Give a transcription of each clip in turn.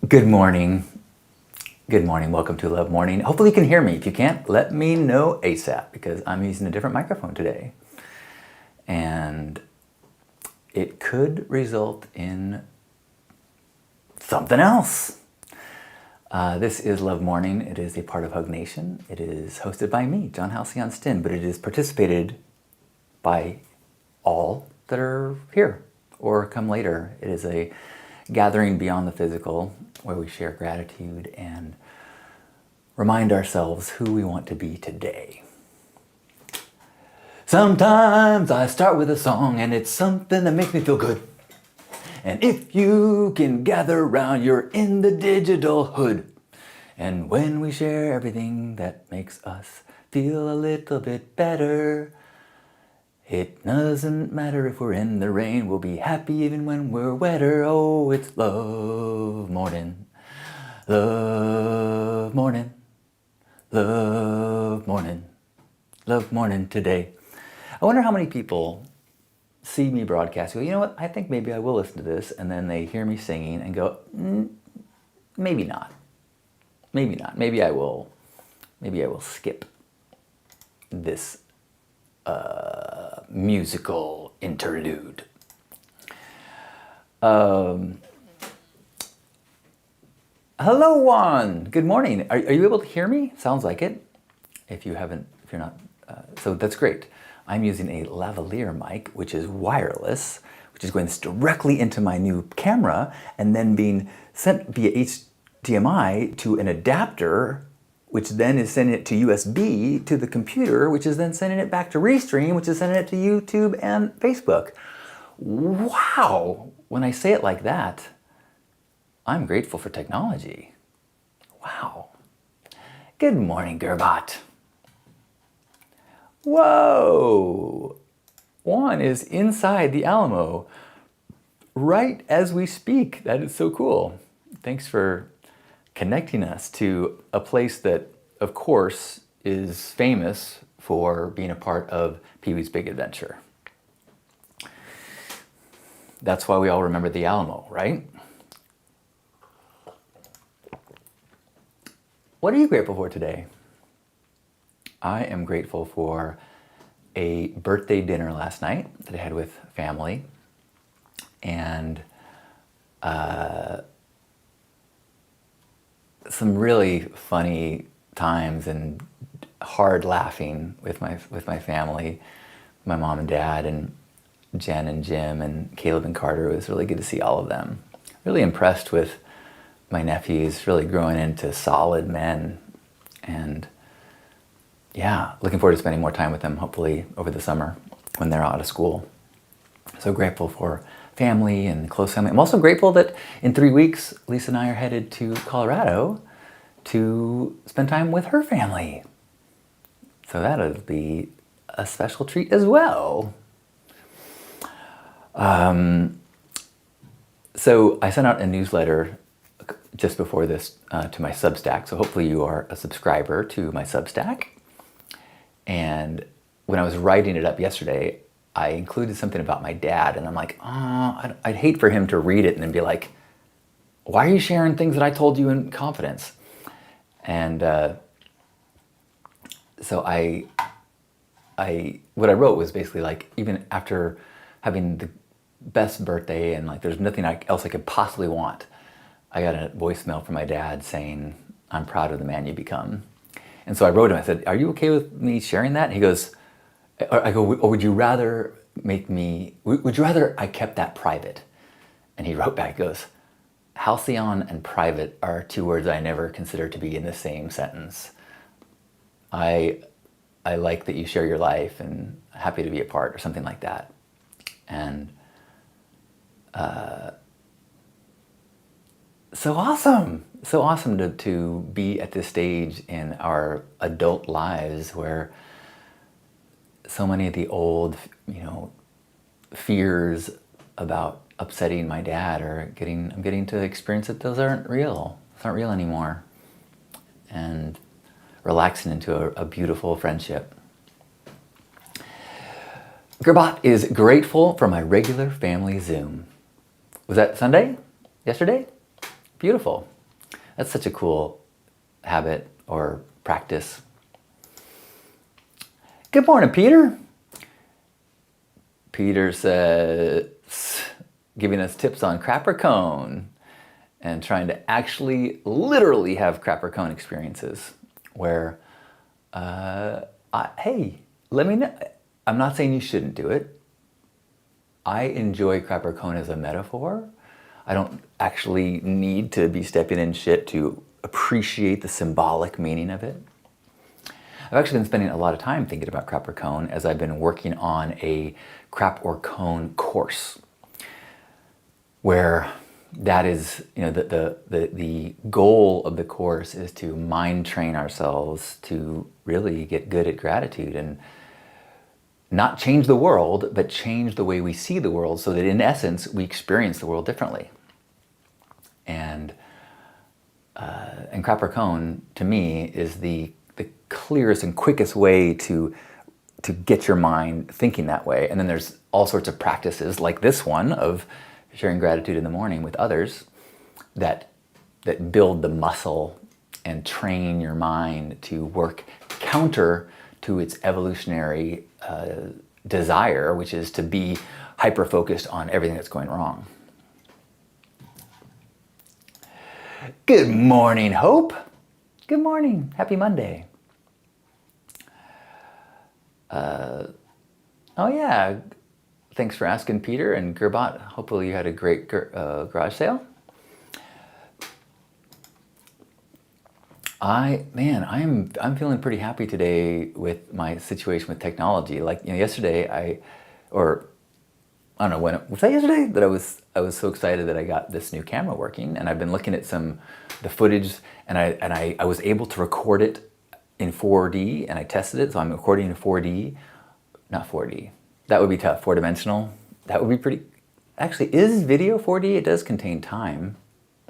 Good morning. Good morning. Welcome to Love Morning. Hopefully you can hear me. If you can't, let me know ASAP because I'm using a different microphone today. And it could result in something else. This is Love Morning. It is a part of Hug Nation. It is hosted by me, John Halcyon Stinn, but it is participated by all that are here or come later. It is a gathering beyond the physical where we share gratitude and remind ourselves who we want to be today. Sometimes I start with a song and it's something that makes me feel good. And if you can gather round, you're in the digital hood. And when we share everything that makes us feel a little bit better, it doesn't matter if we're in the rain, we'll be happy even when we're wetter. Oh, it's love morning, love morning, love morning, love morning today. I wonder how many people see me broadcast and go, you know what, I think maybe I will listen to this, and then they hear me singing and go, maybe not, maybe not, maybe I will skip this musical interlude. Hello, Juan. Good morning. Are you able to hear me? Sounds like it. If you're not, so that's great. I'm using a lavalier mic, which is wireless, which is going directly into my new camera and then being sent via HDMI to an adapter, which then is sending it to USB to the computer, which is then sending it back to Restream, which is sending it to YouTube and Facebook. Wow! When I say it like that, I'm grateful for technology. Wow. Good morning, Gerbot. Whoa! Juan is inside the Alamo right as we speak. That is so cool. Thanks for connecting us to a place that, of course, is famous for being a part of Pee-wee's Big Adventure. That's why we all remember the Alamo, right? What are you grateful for today? I am grateful for a birthday dinner last night that I had with family, and some really funny times and hard laughing with my family, my mom and dad, and Jen and Jim and Caleb and Carter. It was really good to see all of them. Really impressed with my nephews, really growing into solid men, and yeah, looking forward to spending more time with them, hopefully over the summer when they're out of school. So grateful for family and close family. I'm also grateful that in 3 weeks, Lisa and I are headed to Colorado to spend time with her family. So that'll be a special treat as well. So I sent out a newsletter just before this to my Substack. So hopefully you are a subscriber to my Substack. And when I was writing it up yesterday, I included something about my dad, and I'm like, I'd hate for him to read it and then be like, why are you sharing things that I told you in confidence? And so what I wrote was basically like, even after having the best birthday and like there's nothing else I could possibly want, I got a voicemail from my dad saying, I'm proud of the man you become. And so I wrote him, I said, are you okay with me sharing that? And he goes, I go, or would you rather I kept that private? And he wrote back, he goes, halcyon and private are two words I never consider to be in the same sentence. I like that you share your life and happy to be a part, or something like that. And so awesome to be at this stage in our adult lives where so many of the old, fears about upsetting my dad I'm getting to experience that those aren't real. It's not real anymore. And relaxing into a beautiful friendship. Gerbot is grateful for my regular family Zoom. Was that Sunday? Yesterday? Beautiful. That's such a cool habit or practice. Good morning, Peter. Peter says, giving us tips on crapper cone and trying to actually literally have crapper cone experiences where, hey, let me know. I'm not saying you shouldn't do it. I enjoy crapper cone as a metaphor. I don't actually need to be stepping in shit to appreciate the symbolic meaning of it. I've actually been spending a lot of time thinking about crapper cone as I've been working on a crap or cone course, where that is, the goal of the course is to mind train ourselves to really get good at gratitude and not change the world, but change the way we see the world so that in essence we experience the world differently. And crapper cone to me is the clearest and quickest way to get your mind thinking that way. And then there's all sorts of practices like this one of sharing gratitude in the morning with others that build the muscle and train your mind to work counter to its evolutionary desire, which is to be hyper-focused on everything that's going wrong. Good morning, Hope. Good morning. Happy Monday. Oh yeah, thanks for asking, Peter and Gerbot. Hopefully you had a great garage sale. I'm feeling pretty happy today with my situation with technology. Like, yesterday I don't know when was that yesterday that I was so excited that I got this new camera working, and I've been looking at the footage, and I was able to record it in 4D, and I tested it, so I'm recording in 4D, not 4D. That would be tough. 4-dimensional. That would be pretty. Actually, is video 4D? It does contain time,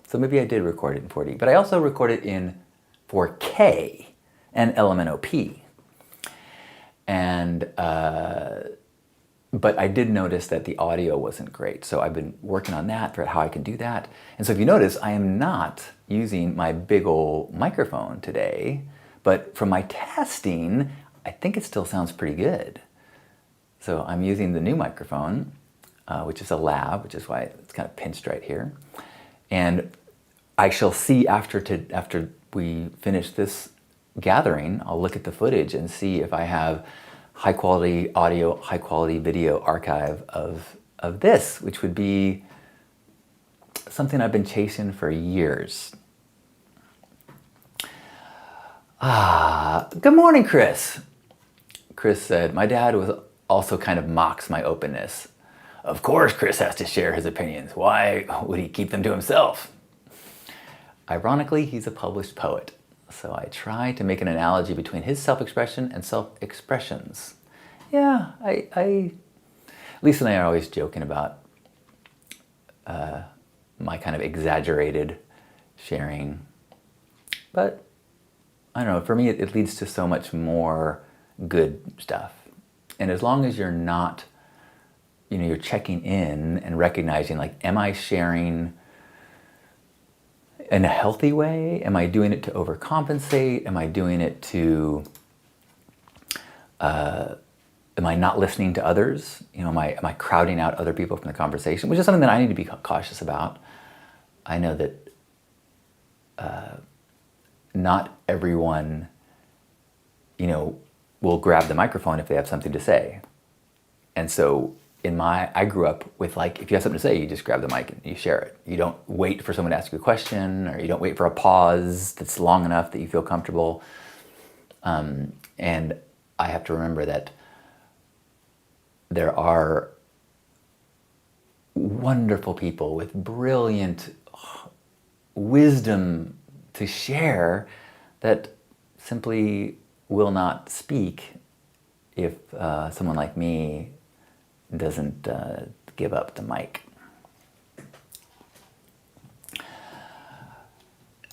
so maybe I did record it in 4D. But I also record it in 4K and LMNOP, and but I did notice that the audio wasn't great. So I've been working on that for how I can do that. And so if you notice, I am not using my big old microphone today, but from my testing, I think it still sounds pretty good. So I'm using the new microphone, which is a lav, which is why it's kind of pinched right here. And I shall see after we finish this gathering, I'll look at the footage and see if I have high quality audio, high quality video archive of this, which would be something I've been chasing for years. Good morning, Chris. Chris said, my dad also kind of mocks my openness. Of course Chris has to share his opinions. Why would he keep them to himself? Ironically, he's a published poet. So I try to make an analogy between his self-expression and self-expressions. Yeah, Lisa and I are always joking about my kind of exaggerated sharing. But I don't know, for me it leads to so much more good stuff. And as long as you're not, you're checking in and recognizing, like, am I sharing in a healthy way? Am I doing it to overcompensate? Am I doing it to, am I not listening to others? Am I crowding out other people from the conversation? Which is something that I need to be cautious about. I know that not everyone, will grab the microphone if they have something to say. And so I grew up with, like, if you have something to say, you just grab the mic and you share it. You don't wait for someone to ask you a question, or you don't wait for a pause that's long enough that you feel comfortable. And I have to remember that there are wonderful people with brilliant wisdom to share that simply will not speak if someone like me doesn't give up the mic.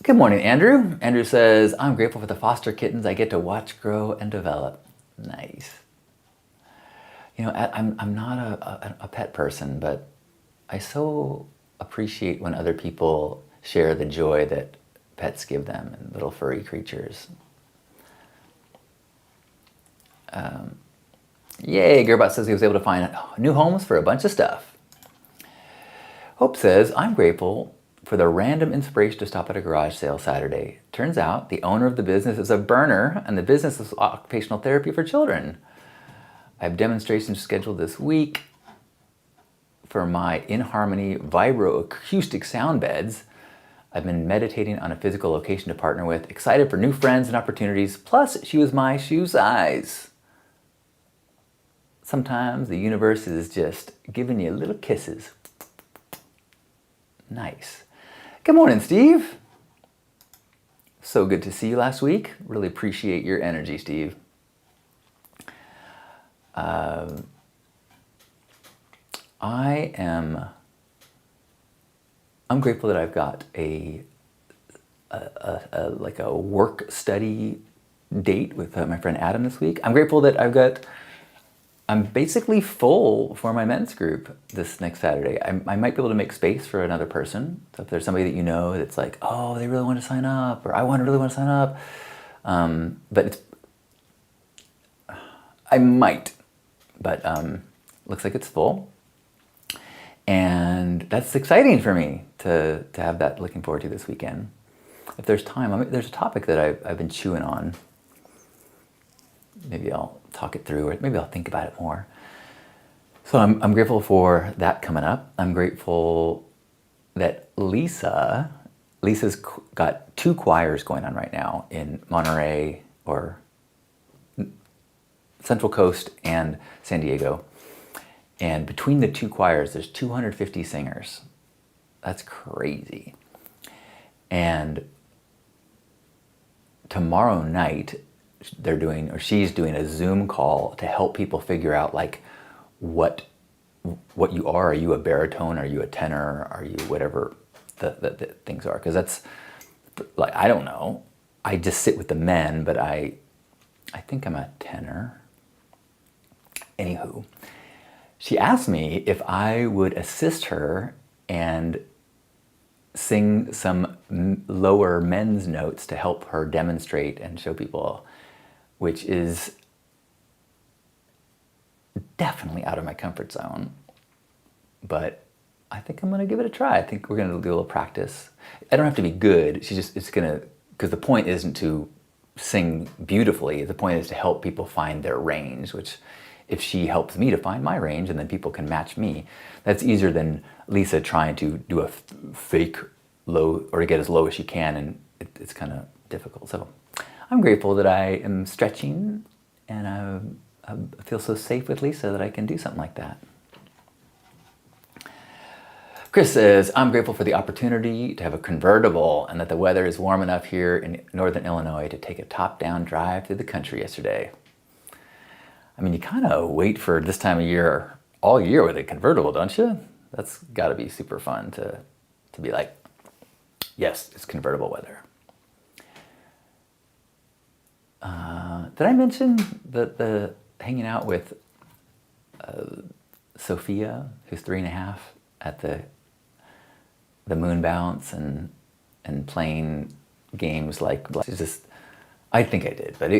Good morning, Andrew. Andrew says, I'm grateful for the foster kittens I get to watch grow and develop. Nice. I'm not a pet person, but I so appreciate when other people share the joy that pets give them, and little furry creatures. Yay, Gerbot says he was able to find new homes for a bunch of stuff. Hope says, I'm grateful for the random inspiration to stop at a garage sale Saturday. Turns out the owner of the business is a burner, and the business is occupational therapy for children. I have demonstrations scheduled this week for my InHarmony vibroacoustic sound beds. I've been meditating on a physical location to partner with, excited for new friends and opportunities, plus she was my shoe size. Sometimes the universe is just giving you little kisses. Nice. Good morning, Steve. So good to see you last week. Really appreciate your energy, Steve. I'm grateful that I've got a work study date with my friend Adam this week. I'm grateful that I'm basically full for my men's group this next Saturday. I might be able to make space for another person. So if there's somebody that you know that's like, oh, they really want to sign up, or really want to sign up, I might, but looks like it's full. And that's exciting for me to have that looking forward to this weekend. If there's time, there's a topic that I've been chewing on. Maybe I'll talk it through, or maybe I'll think about it more. So I'm grateful for that coming up. I'm grateful that Lisa's got 2 choirs going on right now in Monterey, or Central Coast, and San Diego. And between the 2 choirs, there's 250 singers. That's crazy. And tomorrow night, she's doing a Zoom call to help people figure out like what you are. Are you a baritone? Are you a tenor? Are you whatever the things are? Because that's like, I don't know. I just sit with the men, but I think I'm a tenor. Anywho, she asked me if I would assist her and sing some lower men's notes to help her demonstrate and show people, which is definitely out of my comfort zone. But I think I'm gonna give it a try. I think we're gonna do a little practice. I don't have to be good. Because the point isn't to sing beautifully. The point is to help people find their range, which if she helps me to find my range and then people can match me, that's easier than Lisa trying to do a fake low or to get as low as she can, and it's kind of difficult. So I'm grateful that I am stretching, and I feel so safe with Lisa that I can do something like that. Chris says, I'm grateful for the opportunity to have a convertible and that the weather is warm enough here in Northern Illinois to take a top-down drive through the country yesterday. I mean, you kind of wait for this time of year all year with a convertible, don't you? That's got to be super fun to be like, yes, it's convertible weather. Did I mention the hanging out with Sophia, who's 3.5, at the moon bounce and playing games like it's just, I think I did, but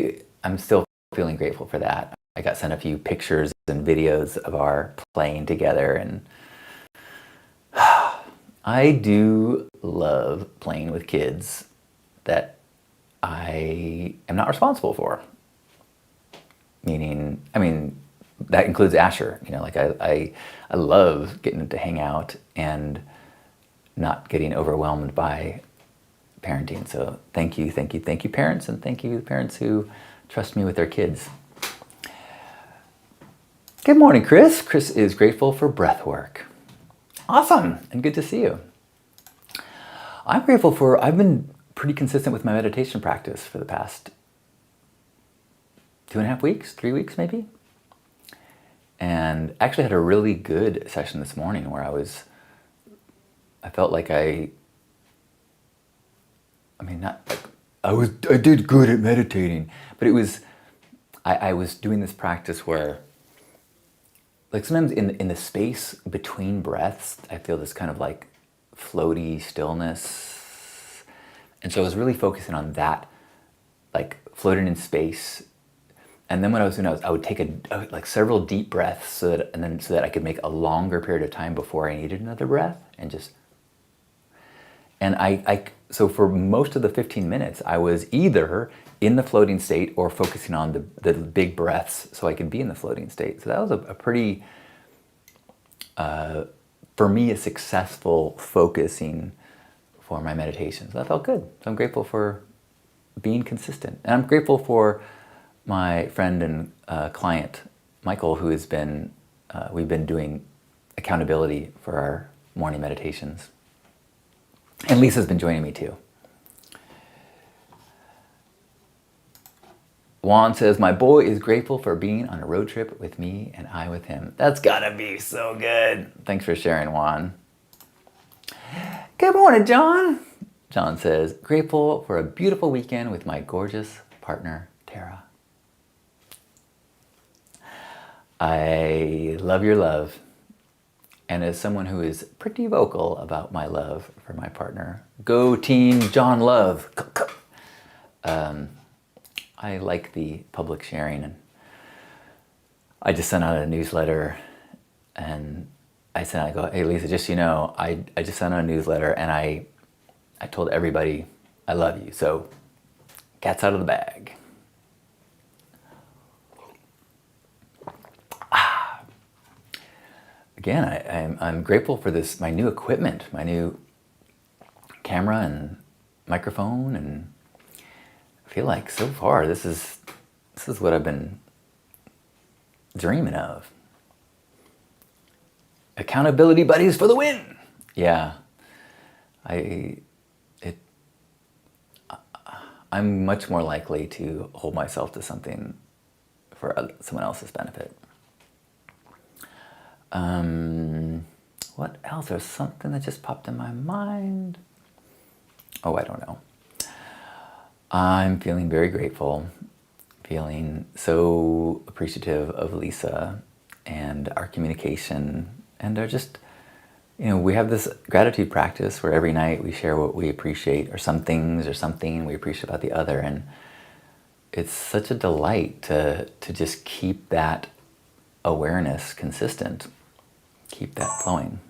I'm still feeling grateful for that. I got sent a few pictures and videos of our playing together, and I do love playing with kids that I am not responsible for. Meaning, that includes Asher. Like I love getting to hang out and not getting overwhelmed by parenting. So thank you, parents, and thank you, parents who trust me with their kids. Good morning, Chris. Chris is grateful for breath work. Awesome, and good to see you. I'm grateful I've been pretty consistent with my meditation practice for the past 2.5 weeks, 3 weeks maybe. And actually had a really good session this morning where I felt like I did good at meditating, but it was, I was doing this practice where, like, sometimes in the space between breaths, I feel this kind of like floaty stillness. And so I was really focusing on that, like floating in space. And then what I was doing, I would take like several deep breaths so that I could make a longer period of time before I needed another breath, and just. And so for most of the 15 minutes, I was either in the floating state or focusing on the big breaths so I could be in the floating state. So that was a pretty, for me, a successful focusing for my meditation. So that felt good. So I'm grateful for being consistent. And I'm grateful for my friend and client, Michael, who has been, we've been doing accountability for our morning meditations. And Lisa's been joining me too. Juan says, my boy is grateful for being on a road trip with me and I with him. That's gotta be so good. Thanks for sharing, Juan. Good morning, John. John says, grateful for a beautiful weekend with my gorgeous partner, Tara. I love your love. And as someone who is pretty vocal about my love for my partner, go team John Love. I like the public sharing, and I just sent out a newsletter, and I go, hey Lisa, just so you know, I just sent out a newsletter, and I told everybody I love you. So cat's out of the bag. Again, I'm grateful for this, my new equipment, my new camera and microphone, and I feel like so far this is what I've been dreaming of. Accountability buddies for the win. Yeah, I'm much more likely to hold myself to something for someone else's benefit. What else? There's something that just popped in my mind. Oh, I don't know. I'm feeling very grateful, feeling so appreciative of Lisa and our communication, and our just, we have this gratitude practice where every night we share what we appreciate, or some things or something we appreciate about the other, and it's such a delight to just keep that awareness consistent. Keep that flowing.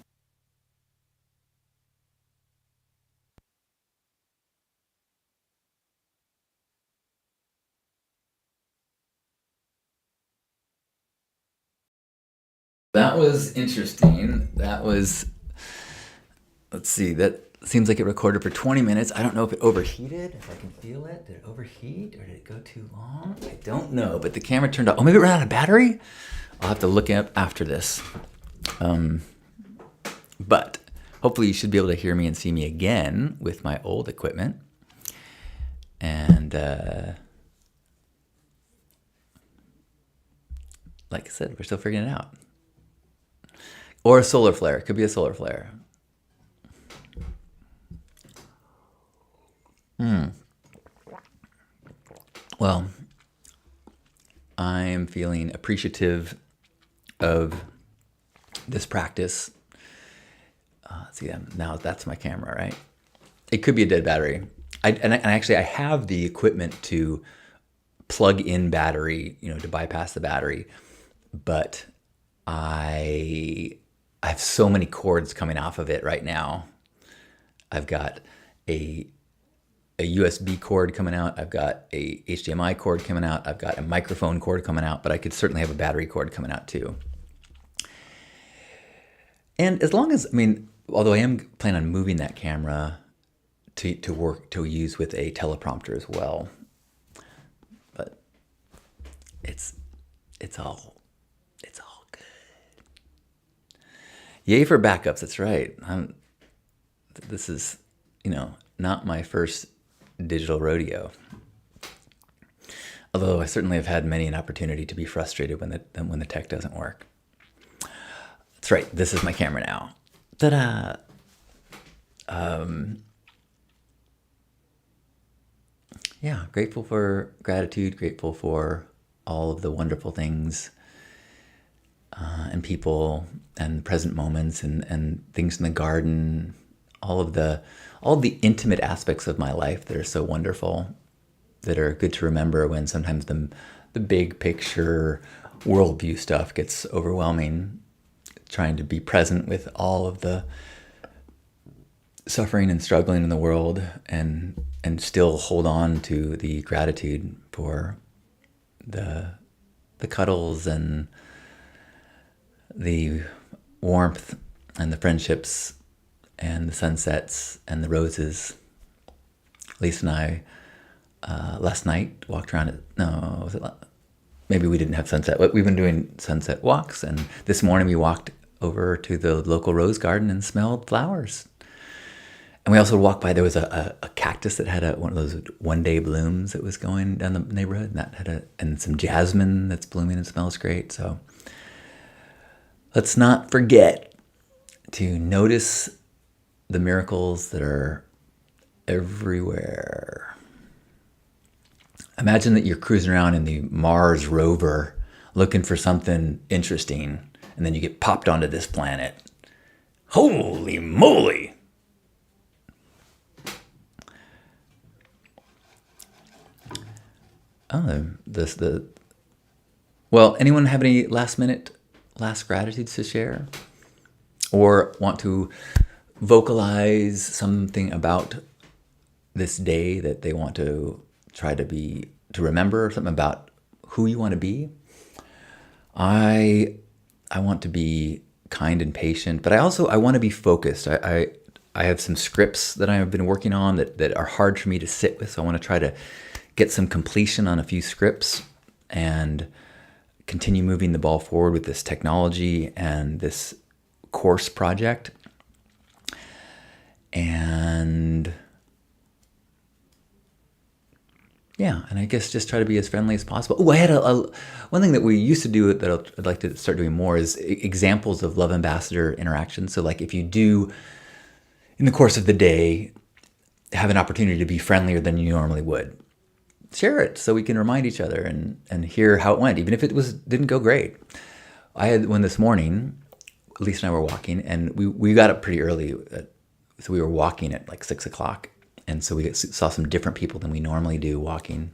That was interesting. Let's see, that seems like it recorded for 20 minutes. I don't know if it overheated, if I can feel it. Did it overheat or did it go too long? I don't know, but the camera turned off. Oh, maybe it ran out of battery? I'll have to look it up after this. But hopefully you should be able to hear me and see me again with my old equipment. And like I said, we're still figuring it out. Or a solar flare. It could be a solar flare. Well, I'm feeling appreciative of this practice. See, now that's my camera, right? It could be a dead battery. And actually, I have the equipment to plug in battery, to bypass the battery. But I have so many cords coming off of it right now. I've got a USB cord coming out. I've got a HDMI cord coming out. I've got a microphone cord coming out, but I could certainly have a battery cord coming out too. And as long as, although I am planning on moving that camera to use with a teleprompter as well, but it's all good. Yay for backups. That's right. This is, not my first digital rodeo. Although I certainly have had many an opportunity to be frustrated when the tech doesn't work. That's right. This is my camera now. Ta-da! Yeah, grateful for gratitude, grateful for all of the wonderful things and people and present moments and things in the garden, all of the intimate aspects of my life that are so wonderful, that are good to remember when sometimes the big picture worldview stuff gets overwhelming. Trying to be present with all of the suffering and struggling in the world, and still hold on to the gratitude for the cuddles and the warmth and the friendships and the sunsets and the roses. Lisa and I last night walked around maybe we didn't have sunset, but we've been doing sunset walks, and this morning we walked over to the local rose garden and smelled flowers. And we also walked by, there was a cactus that had one of those one-day blooms that was going down the neighborhood, and that had and some jasmine that's blooming and smells great. So let's not forget to notice the miracles that are everywhere. Imagine that you're cruising around in the Mars rover looking for something interesting, and then you get popped onto this planet. Holy moly! Oh, well, anyone have any last gratitudes to share? Or want to vocalize something about this day that they want to try to remember, something about who you want to be? I want to be kind and patient, but I want to be focused. I have some scripts that I've been working on that are hard for me to sit with, so I want to try to get some completion on a few scripts and continue moving the ball forward with this technology and this course project. And yeah, and I guess just try to be as friendly as possible. Oh, I had one thing that we used to do that I'd like to start doing more is examples of Love Ambassador interactions. So like if you do, in the course of the day, have an opportunity to be friendlier than you normally would, share it so we can remind each other and hear how it went, even if it didn't go great. I had one this morning. Lisa and I were walking, and we got up pretty early, so we were walking at like 6 o'clock, and so we saw some different people than we normally do walking.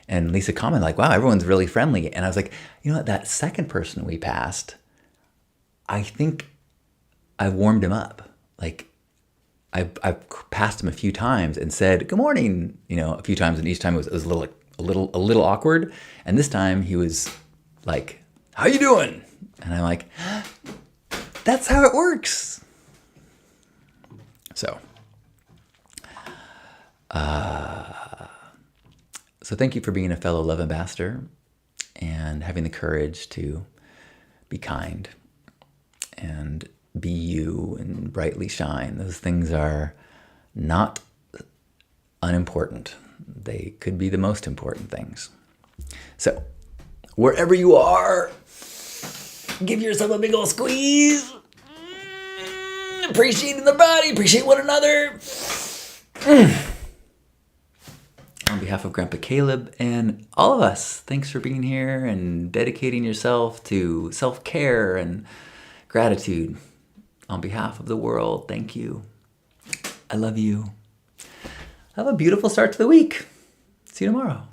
And Lisa commented like, "Wow, everyone's really friendly." And I was like, you know what? That second person we passed, I think I warmed him up. Like I've passed him a few times and said good morning, a few times, and each time it was a little awkward. And this time he was like, "How you doing?" And I'm like, that's how it works. So thank you for being a fellow Love Ambassador and having the courage to be kind and be you and brightly shine. Those things are not unimportant. They could be the most important things. So wherever you are, give yourself a big old squeeze. Appreciating the body, appreciate one another. On behalf of Grandpa Caleb and all of us, thanks for being here and dedicating yourself to self-care and gratitude. On behalf of the world, thank you. I love you. Have a beautiful start to the week. See you tomorrow.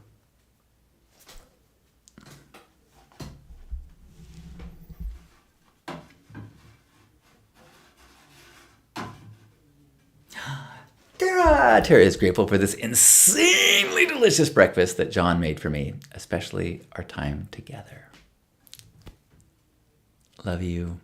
Tara is grateful for this insanely delicious breakfast that John made for me, especially our time together. Love you.